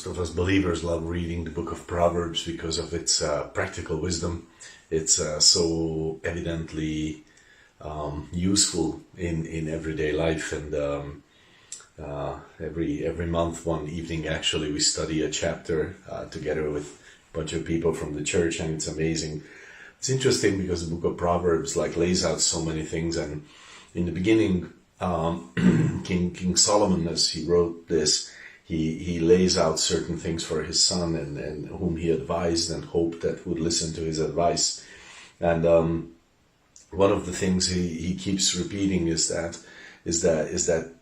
most of us believers love reading the book of Proverbs because of its practical wisdom. It's so evidently useful in everyday life, and every month, one evening actually, we study a chapter together with a bunch of people from the church, and it's amazing. It's interesting because the book of Proverbs lays out so many things, and in the beginning, King Solomon, as he wrote this, he lays out certain things for his son, and whom he advised and hoped that would listen to his advice. And one of the things he keeps repeating is that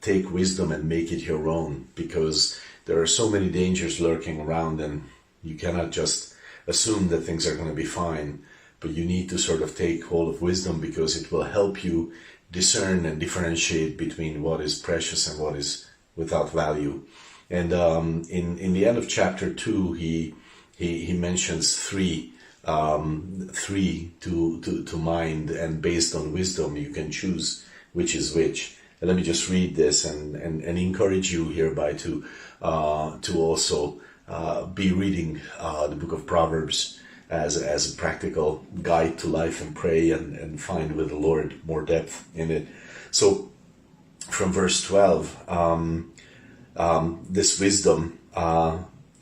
take wisdom and make it your own, because there are so many dangers lurking around, and you cannot just assume that things are going to be fine, but you need to sort of take hold of wisdom, because it will help you discern and differentiate between what is precious and what is without value. And in the end of chapter 2, he mentions three to mind, and based on wisdom you can choose which is which. And let me just read this and encourage you hereby to also be reading the book of Proverbs as a practical guide to life, and pray and find with the Lord more depth in it. So from verse 12, this wisdom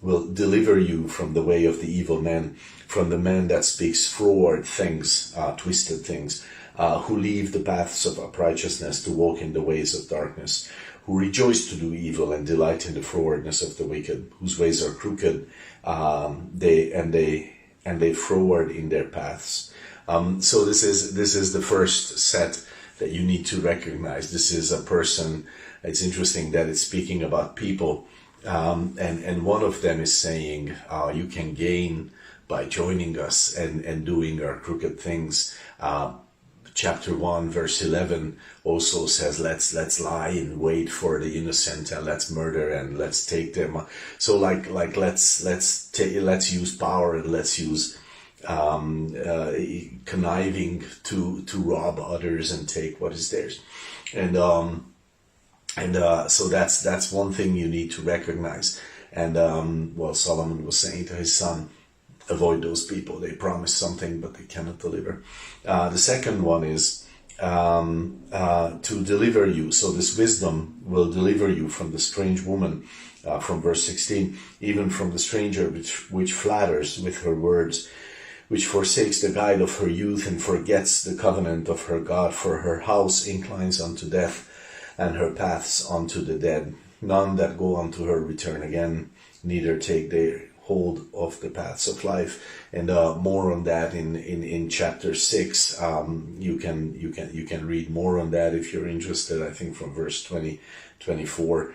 will deliver you from the way of the evil man, from the man that speaks froward things, twisted things, who leave the paths of uprightness to walk in the ways of darkness, who rejoice to do evil and delight in the frowardness of the wicked, whose ways are crooked, they froward in their paths. So this is the first set that you need to recognize. This is a person. It's interesting that it's speaking about people, and one of them is saying, you can gain by joining us and doing our crooked things. Chapter 1 verse 11 also says, let's lie in wait for the innocent, and let's murder and let's take them. So let's use power, and let's use conniving to rob others and take what is theirs. So that's one thing you need to recognize. And Solomon was saying to his son, avoid those people. They promise something, but they cannot deliver. The second one is to deliver you. So this wisdom will deliver you from the strange woman, from verse 16, even from the stranger which flatters with her words, which forsakes the guide of her youth and forgets the covenant of her God. For her house inclines unto death, and her paths unto the dead. None that go unto her return again, neither take they hold of the paths of life. And more on that in chapter 6. You can read more on that if you're interested. I think from verse 24.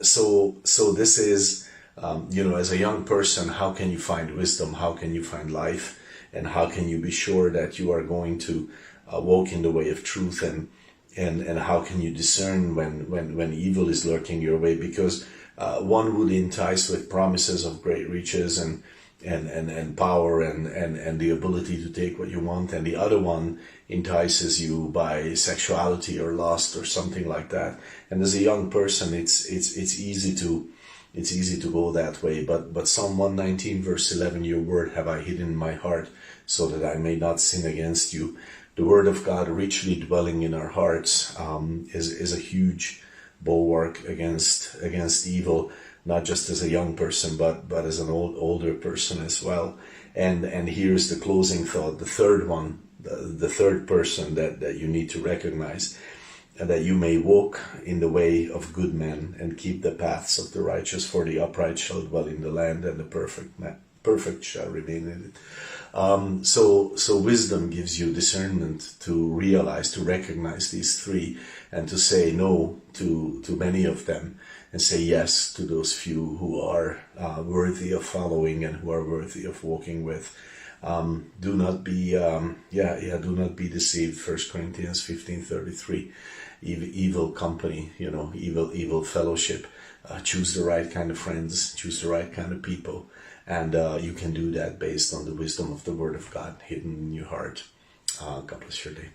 So this is as a young person, how can you find wisdom? How can you find life? And how can you be sure that you are going to walk in the way of truth? And how can you discern when evil is lurking your way? Because one would entice with promises of great riches and power and the ability to take what you want, and the other one entices you by sexuality or lust or something like that. And as a young person, it's easy to go that way. But Psalm 119 verse 11, your word have I hidden in my heart, so that I may not sin against you. The word of God richly dwelling in our hearts is a huge bulwark against evil, not just as a young person, but as an older person as well. And here's the closing thought, the third one, the third person that you need to recognize, and that you may walk in the way of good men and keep the paths of the righteous, for the upright shall dwell in the land, and the perfect shall remain in it. So wisdom gives you discernment to realize, to recognize these three, and to say no to many of them, and say yes to those few who are worthy of following and who are worthy of walking with. Do not be deceived. 1 Corinthians 15:33. Evil company, evil fellowship. Choose the right kind of friends, choose the right kind of people, and you can do that based on the wisdom of the Word of God hidden in your heart. God bless your day.